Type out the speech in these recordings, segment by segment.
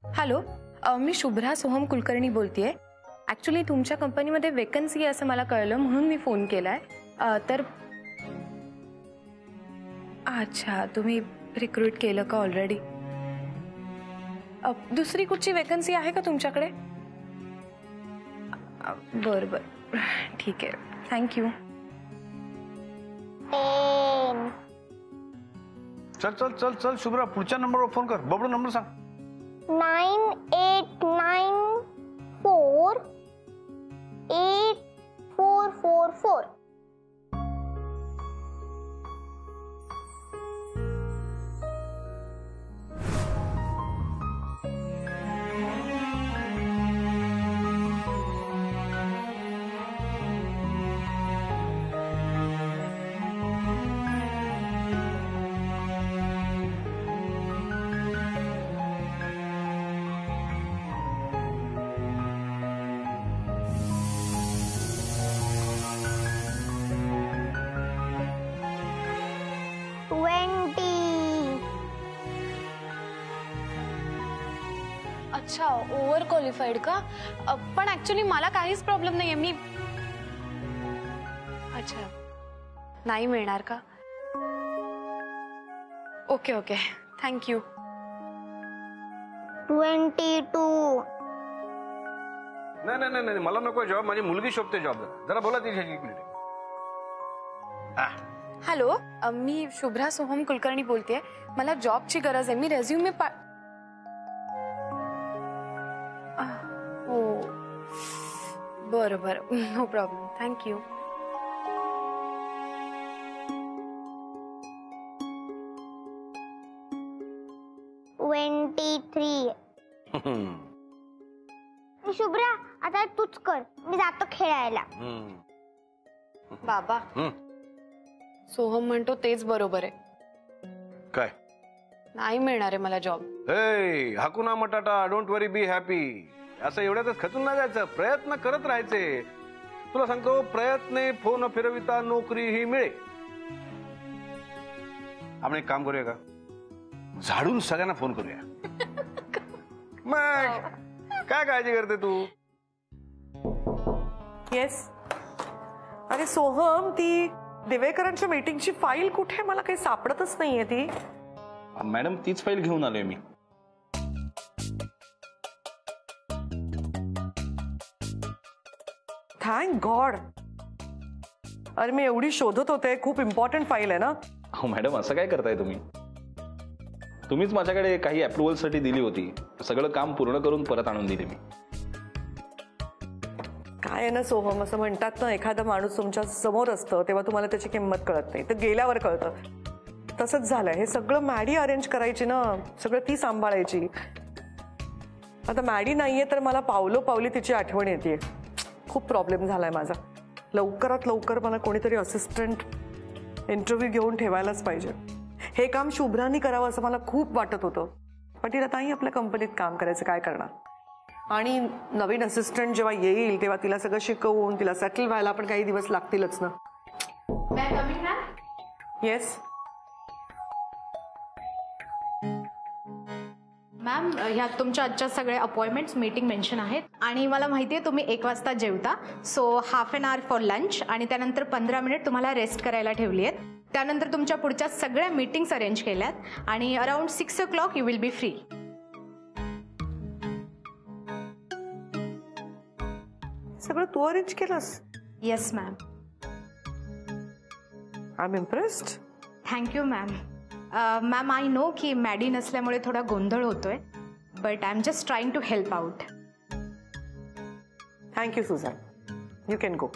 Hello, मी शुभ्रा सोहम कुलकर्णी बोलतेय. Actually तुमच्या कंपनीमध्ये वेकन्सी आहे असं मला कळलं, म्हणून मी फोन केलाय. तर अच्छा, तुम्ही रिक्रूट केलं का ऑलरेडी? दुसरी कुठची वेकन्सी आहे का तुमच्याकडे? बरं बरं, ठीक आहे, थँक्यू. चल चल चल चल शुभ्रा, पुढच्या नंबरवर फोन कर. बबडू नंबर सांग. 98948444. अच्छा, ओव्हर क्वालिफाईड का? पण ऍक्च्युली मला काहीच प्रॉब्लेम नाहीये. मी अच्छा, नाही मिळणार का? Okay okay, thank you. 22. नाही नाही नाही, मला नको जॉब, माझी मुलगी शोधते जॉब. जरा बोला तिच्याशी एक मिनिट. हॅलो, मी शुभ्रा सोहम कुलकर्णी बोलतेय. मला जॉबची गरज आहे. मी रेझ्युमे हो, बरं बरं, नो प्रॉब्लेम, थँक्यू. शुभ्रा, आता तूच कर, मी जातो खेळायला. बाबा, सोहम म्हणतो तेच बरोबर आहे. काय? नाही मिळणार आहे मला जॉब. हाकुना मटाटा, डोंट वरी, बी हॅपी. असं एवढ्यातच खचून नाही जायचं, प्रयत्न करत राहायचे. तुला सांगतो, प्रयत्न फोन फिरविता नोकरी ही मिळे. आपण एक काम करूया का, झाडून सगळ्यांना फोन करूया. मग काय काळजी करते तू? येस. अरे सोहम, ती दिवेकरांच्या मीटिंगची फाईल कुठे? मला काही सापडतच नाहीये ती. मॅडम, तीच फाईल घेऊन आलोय मी. Thank God. अरे मी एवढी शोधत होते, खूप इम्पॉर्टंट फाईल आहे ना. हो मॅडम, असं काय करताय तुम्ही? तुम्हीच माझ्याकडे काही अप्रुव्हल साठी दिली होती. सगळं काम पूर्ण करून परत आणून दिले मी. काय आहे ना सोहम, असं म्हणतात ना, एखादा माणूस तुमच्या समोर असतं तेव्हा तुम्हाला त्याची किंमत कळत नाही, तर गेल्यावर कळतं. तसंच झालंय. हे सगळं मॅडी अरेंज करायची ना, सगळं ती सांभाळायची. आता मॅडी नाहीये तर मला पावलोपावली तिची आठवण येते. खूप प्रॉब्लेम झालाय माझा. लवकरात लवकर मला कोणीतरी असिस्टंट इंटरव्ह्यू घेऊन ठेवायलाच पाहिजे. हे काम शुभ्रांनी करावं असं मला खूप वाटत होतं, पण तिला ताई आपल्या कंपनीत काम करायचं, काय करणार. आणि नवीन असिस्टंट जेव्हा येईल तेव्हा तिला सगळं शिकवून तिला सेटल व्हायला पण काही दिवस लागतीलच ना. येस मॅम, ह्यात तुमच्या आजच्या सगळ्या अपॉइंटमेंट्स मीटिंग मेन्शन आहेत. आणि मला माहिती आहे तुम्ही 1 वाजता जेवता, so half an hour for lunch आणि त्यानंतर 15 मिनिट तुम्हाला रेस्ट करायला ठेवली आहेत. त्यानंतर तुमच्या पुढच्या सगळ्या मीटिंग्स अरेंज केल्यात आणि around 6 o'clock you will be free. सगळं तू अरेंज केलंस? Yes ma'am. I am impressed. Thank you ma'am. Ma'am, I know की मॅडी नसल्यामुळे थोडा गोंधळ होतोय, but I am just trying to help out. Thank you Suzanne, you can go.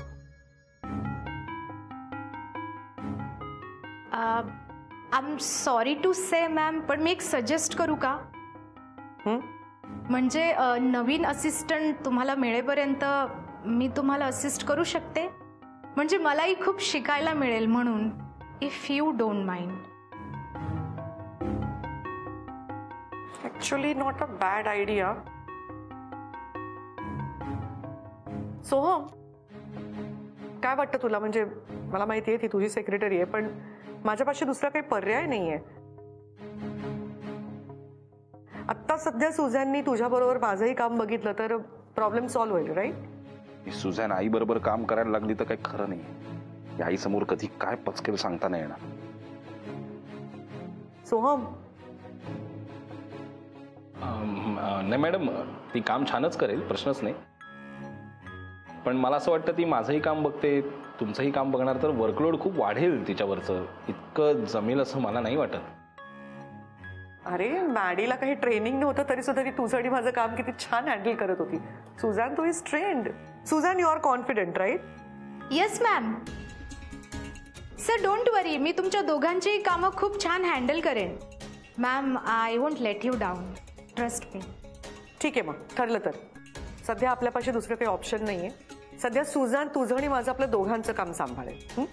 I am sorry to say ma'am, पण मी एक suggest करू का? म्हणजे नवीन असिस्टंट तुम्हाला मिळेपर्यंत मी तुम्हाला असिस्ट करू शकते. म्हणजे मलाही खूप शिकायला मिळेल म्हणून, if you don't mind. Actually not a bad idea. Soham, काय वाटतं तुला? म्हणजे मला माहिती आहे ती तुझी सेक्रेटरी आहे, पण माझ्यापाशी दुसरा काही पर्याय नाहीये. आत्ता सध्या सुझॅननी तुझ्याबरोबर माझंही काम बघितलं तर प्रॉब्लेम सॉल्व्ह होईल, राईट? सुझॅन आई बरोबर काम करायला लागली तर काही खरं नाही. आई समोर कधी काय पचकेल सांगता नाही येणार. सोहम, नाही मॅडम, ती काम छानच करेल, प्रश्नच नाही. पण मला असं वाटतं ती माझंही काम बघते, तुमचंही काम बघणार तर वर्कलोड खूप वाढेल तिच्यावरचं. इतकं जमेल असं मला नाही वाटत. अरे मॅडीला काही ट्रेनिंग नव्हतं तरी सुद्धा ती तुझं आणि माझं काम किती छान हँडल करत होती. सुझॅन, तू is trained. Suzanne, you are confident, right? Yes ma'am. Sir don't worry, मी तुमच्या दोघांचीही कामं खूप छान हँडल करेन. Ma'am, I won't let you down, trust me. ठीक आहे, मग ठरलं तर. सध्या आपल्यापाशी दुसरं काही ऑप्शन नाहीये. सध्या सुझॅन तुझं आणि माझं आपलं दोघांचं काम सांभाळेल.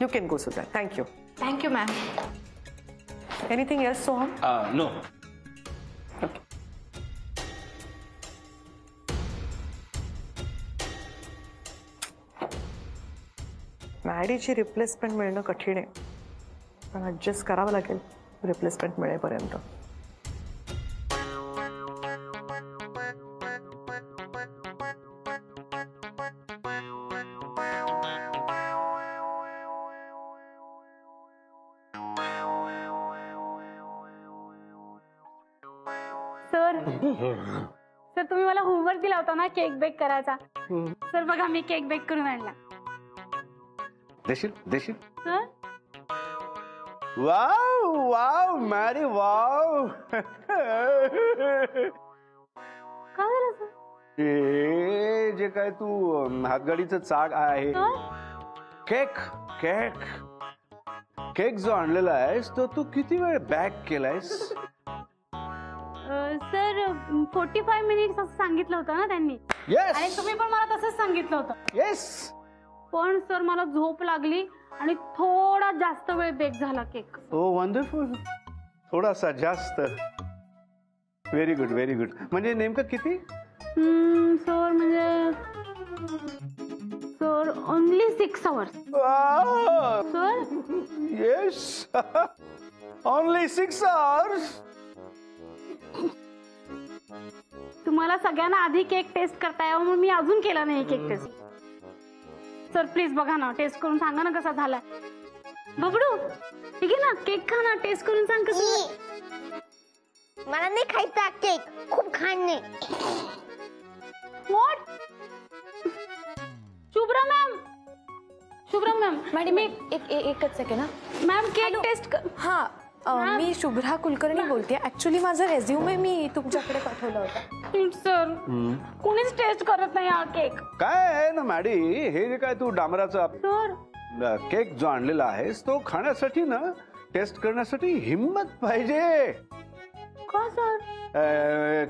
You can go Suzanne. Thank you. Thank you ma'am. Anything else Soham? No. मॅडीची रिप्लेसमेंट मिळणं कठीण आहे, पण ऍडजस्ट करावं लागेल रिप्लेसमेंट मिळेपर्यंत. सर तुम्ही मला होमवर्क दिला होता ना केक बेक करायचा. सर बघा मी केक बेक करून आणला. देशील देशील? सर वाव वाव मॅरी वाव. काय झालं सर? हे जे काय तू हातगाडीचं चाक आहे, केक केक केक जो आणलेला आहेस तो तू किती वेळ बॅक केलायस? सर 45 मिनिट्स असं सांगितलं होतं ना त्यांनी. येस आणि तुम्ही पण मला तसंच सांगितलं होतं. येस. पण सर मला झोप लागली आणि थोडा जास्त वेळ बेक झाला केक. ओ वंडरफुल. थोडासा जास्त. Very good very good. म्हणजे नेमकं किती? सर म्हणजे sir only 6 hours. Sir yes. Only 6 hours. तुम्हाला सगळ्यांना आधी केक टेस्ट करता यावं म्हणून मी अजून केला नाही केक टेस्ट. सर प्लीज बघा ना, टेस्ट करून सांगा ना कसा झालाय. बबडू ठीक आहे ना, केक खा ना, टेस्ट करून सांग कसं. मला नाही खायचा केक, खूप खाण नाही. What? Shubhra ma'am, Shubhra ma'am, madam एकच सेकंड ना मॅम केक टेस्ट. हां, मी शुभ्रा कुलकर्णी बोलते. ऍक्च्युली माझं रेझ्युमे मी तुमच्याकडे पाठवला होता. सर कोणीच टेस्ट करत नाही हा केक. काय आहे ना मॅडी, हे जे काय तू डांबराचा सर केक जो आणलेला आहेस तो खाण्यासाठी ना, टेस्ट करण्यासाठी हिम्मत पाहिजे. का सर?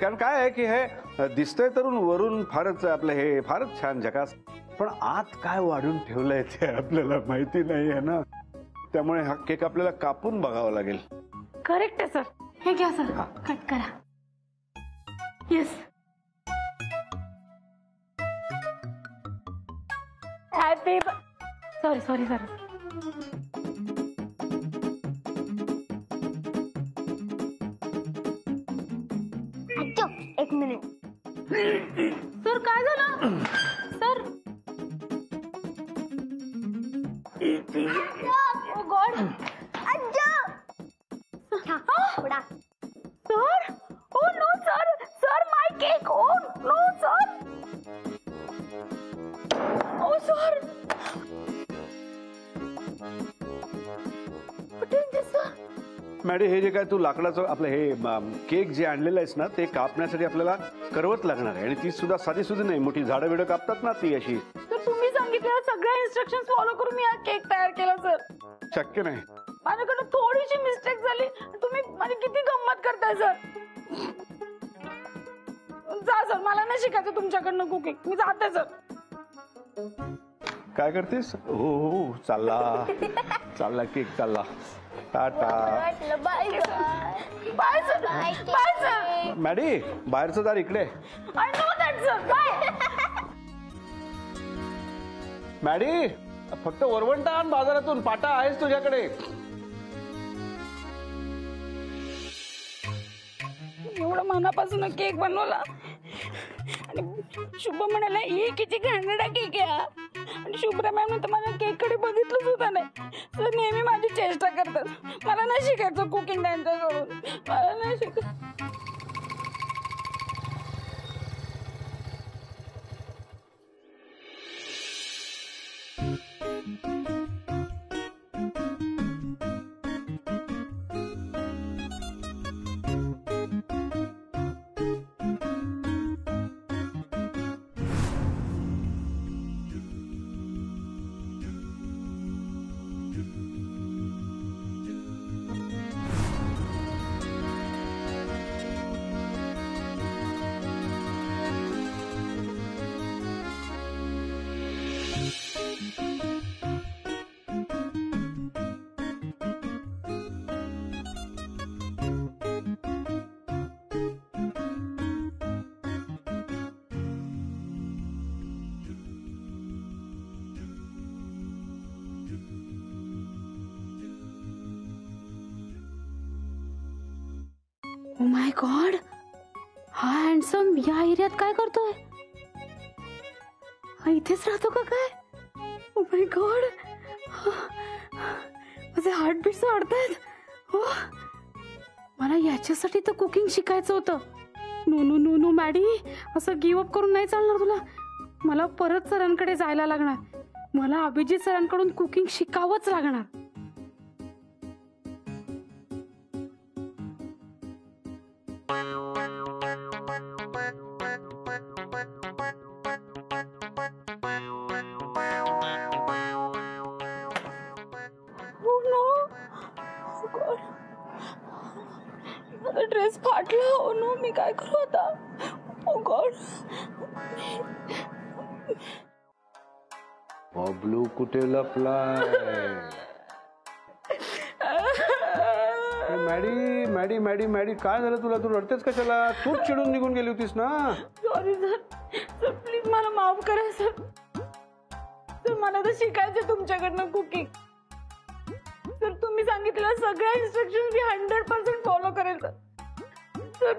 कारण काय आहे की हे दिसतंय तरुण वरून फारच आपलं हे फारच छान झकास, पण आत काय वाढून ठेवलंय ते आपल्याला माहिती नाही आहे ना. त्यामुळे हा केक आपल्याला कापून बघावा लागेल. करेक्ट आहे सर. हे घ्या सर, कट करा. Yes. Happy sorry sorry sorry. अच्छा, 1 मिनिट. सर काय झालं? Sir oh God. थोडा. Sir oh no sir. Sir my cake. Oh no sir. Oh sir. Maddy, हे जे काय तू लाकडाचं आपलं हे केक जे आणलेलं आहेस ना, ते कापण्यासाठी आपल्याला करवत लागणार आहे. आणि ती सुद्धा साधी सुद्धा नाही, मोठी झाडं बिडं कापतात ना ती अशी. तर तुम्ही सांगितलेल्या सगळ्या इन्स्ट्रक्शन फॉलो करून मी हा केक तयार केला सर. शक्य नाही. माझ्याकडे थोडीशी मिस्टेक झाली. तुम्ही माझी किती गंमत करताय सर. जा सर, मला नाही शिकायचं तुमच्याकडनं कुकिंग. मी जाते सर. काय करतेस? हो हो, चालला चालला केक चालला. Tata. Bye bye bye sir. Bye sir. Maddy, बाहेरचं दार इकडे. I know that sir. Bye. Maddy, फक्त वरवंटा आण बाजारातून. पाटा आहेस तुझ्याकडे. एवढं मनापासून केक बनवला आणि शुभ म्हणाला हे किती घाणेरडा केक आहे हा. आणि शुभ्रा मॅम तर माझ्या केक कडे बघितलंच होतं नाही. तर नेहमी माझी चेष्टा करतात. मला नाही शिकायचं कुकिंग त्यांच्याकडून. मला नाही शिकायचं. ओ माय गॉड, हा हँडसम या एरियात काय करतोय? हा इथेच राहतो का काय? ओ माय गॉड, माझे हार्टबीट्स वाढतायत. हो, मला याच्यासाठी तर कुकिंग शिकायचं होतं. No no no no Maddy, असं गिव्ह अप करून नाही चालणार तुला. मला परत सरांकडे जायला लागणार. मला अभिजित सरांकडून कुकिंग शिकावंच लागणार. ड्रेस फाटला. हो नो, मी काय करू आता? ओ गॉड. बबलू कुठे लपलाय? मॅडी मॅडी मॅडी मॅडी, काय झालं तुला? तू रडतेस कशाला? तूच चिडून निघून गेली होतीस ना. Sorry sir. सर प्लीज मला माफ करा सर. सर मला तर शिकायचं तुमच्याकडनं कुकिंग. सर तुम्ही सांगितलेल्या सगळ्या इन्स्ट्रक्शन मी 100% फॉलो करेल सर. सर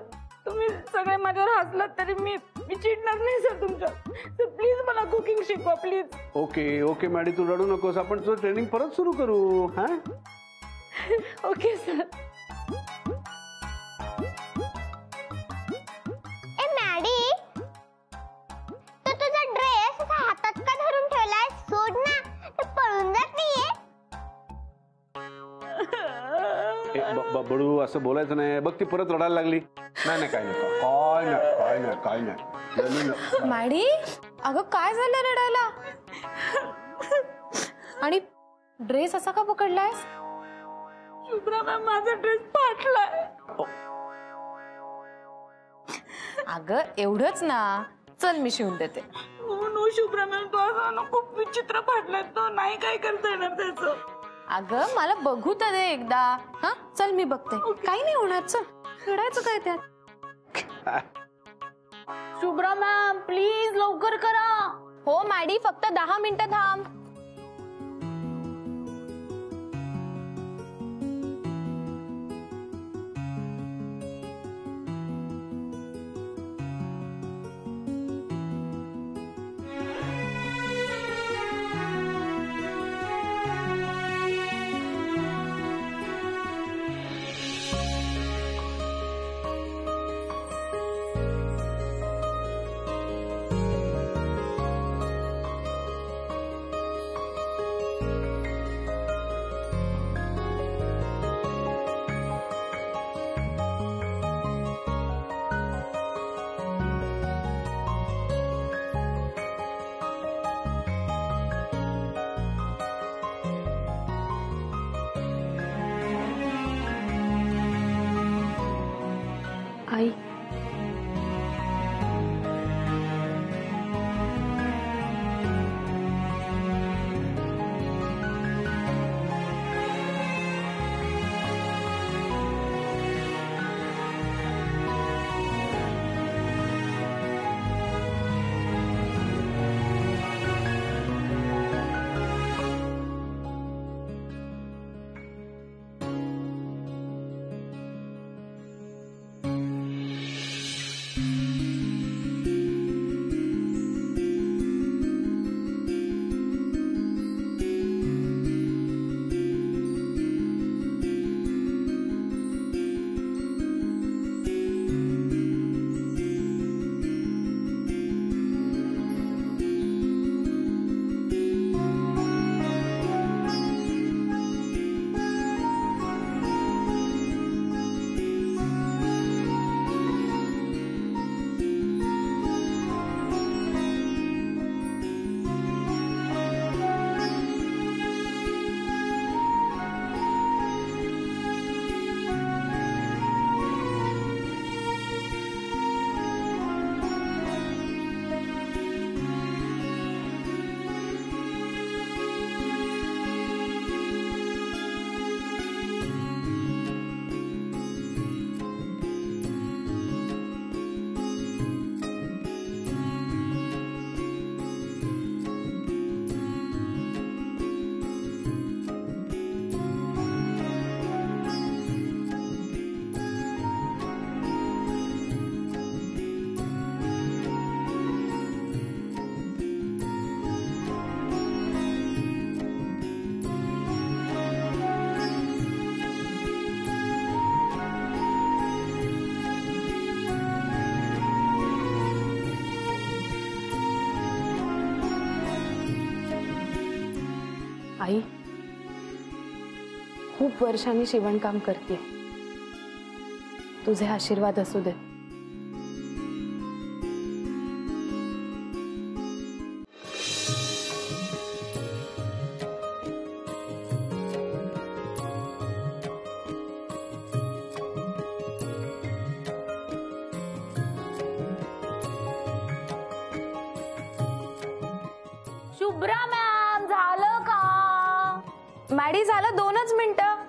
तुम्ही सगळे माझ्यावर हसलात तरी मी चिडणार नाही सर तुमच्या. सर प्लीज मला कुकिंग शिकवा प्लीज. ओके ओके मॅडी, तू रडू नकोस. आपण तुझं ट्रेनिंग परत सुरू करू. हा ओके सर. ए मॅडी, तू तुझा ड्रेस असा हातात का धरून ठेवलाय? सोड ना, तू पळून जात नाहीये. बडू, असं बोलायचं नाही. बघ ती परत रडायला लागली. नाही नाही, काय नाही काय नाही काय नाही काय नाही. मॅडी, अगं काय झालं रडायला? आणि ड्रेस असा का पकडलायस? शुभ्रा मॅम, माझा ड्रेस फाटलाय. अगं एवढंच ना, चल मी शिवून देते. नो नो शुभ्रा मॅम, तो असा ना खूप विचित्र फाटलाय. तो नाही काय करता येणार त्याचं. अगं मला बघू तर दे एकदा. हा चल मी बघते. काही नाही होणार, चल. रडायचं काय त्यात? शुभ्रा मॅम प्लीज लवकर करा. हो मॅडी, फक्त 10 मिनिटं थांब. आई खूप वर्षांनी शिवणकाम करते, तुझे आशीर्वाद असू दे. शुभ्रा मॅम, झालं का? मॅडी झालं 2च मिनिटं.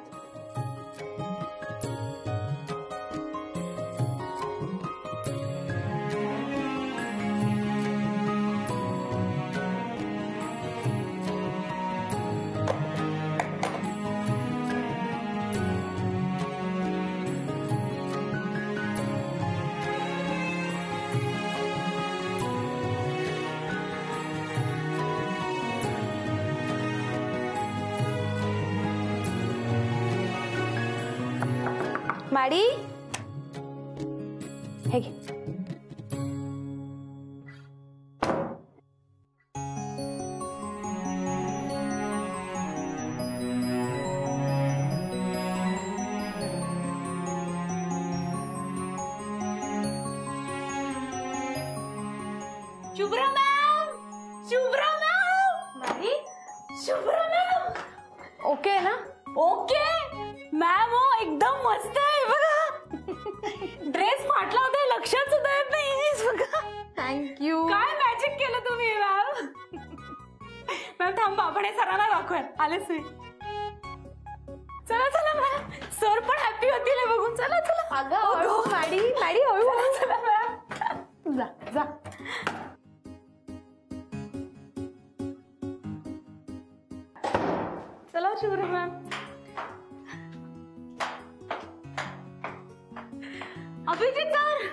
मॅडी हे घे. शुभ्रा मॅम, शुभ्रा मॅम, नाही शुभ्रा मॅम. ओके आहे ना? ओके मॅम, हो एकदम मस्त आहे बघा. ड्रेस फाटला होता हे लक्षात सुद्धा येत नाही बघा. थँक्यू. काय मॅजिक केलं तुम्ही मॅम. मॅम थांबा, आपण हे सरांना दाखवूयात. आलेच मी. चला चला मॅम, सर पण हॅपी होतील हे बघून. चला चला. अगं मॅडी मॅडी हळू. चला मॅम, जा जा. चला शुभ्रा मॅम. अभिजित सर.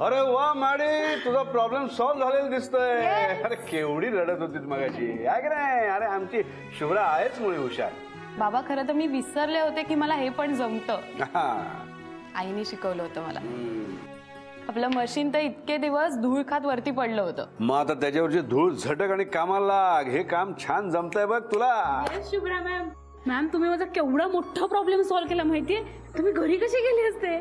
अरे वा मॅडी, तुझा प्रॉब्लेम सॉल्व्ह झालेला दिसतोय. अरे केवढी रडत होतीस मगाशी, आहे की नाही? अरे आमची शुभ्रा आहेच मुळे हुशार. बाबा खरं तर मी विसरले होते की मला हे पण जमतं. हा. आईने शिकवलं होतं मला. आपलं मशीन तर इतके दिवस धूळ खात वरती पडलं होतं. मग आता त्याच्यावरची धूळ झटक आणि कामाला लाग. हे काम छान जमतंय बघ तुला. शुभ्रा मॅम. मॅम तुम्ही माझा केवढा मोठा प्रॉब्लेम सॉल्व्ह केला माहितीये. तुम्ही घरी कशी गेले असते.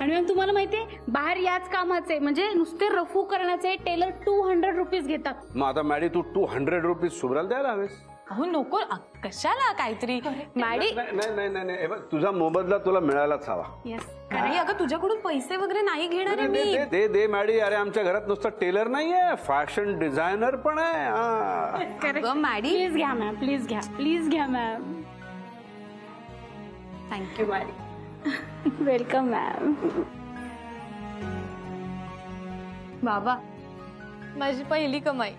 आणि मॅम तुम्हाला माहितीये बाहेर याच कामाचे म्हणजे नुसते रफू करण्याचे टेलर 200 रुपीज घेतात. मग आता मॅडी तू 200 रुपीज शुभ्राला द्यायला हवेस. अहो नको, कशाला काहीतरी. मॅडी नाही नाही नाही नाही, हे बघ, तुझा मोबदला तुला मिळायलाच हवा. येस. नाही अगं तुझ्याकडून पैसे वगैरे नाही घेणार आहे मी. दे दे दे मॅडी. अरे आमच्या घरात नुसतं टेलर नाहीये, फॅशन डिझायनर पण आहे. हा. अगं मॅडी प्लीज घ्या मॅम, प्लीज घ्या, प्लीज घ्या ma'am. Thank you Maddy. Welcome ma'am. बाबा माझी पहिली कमाई.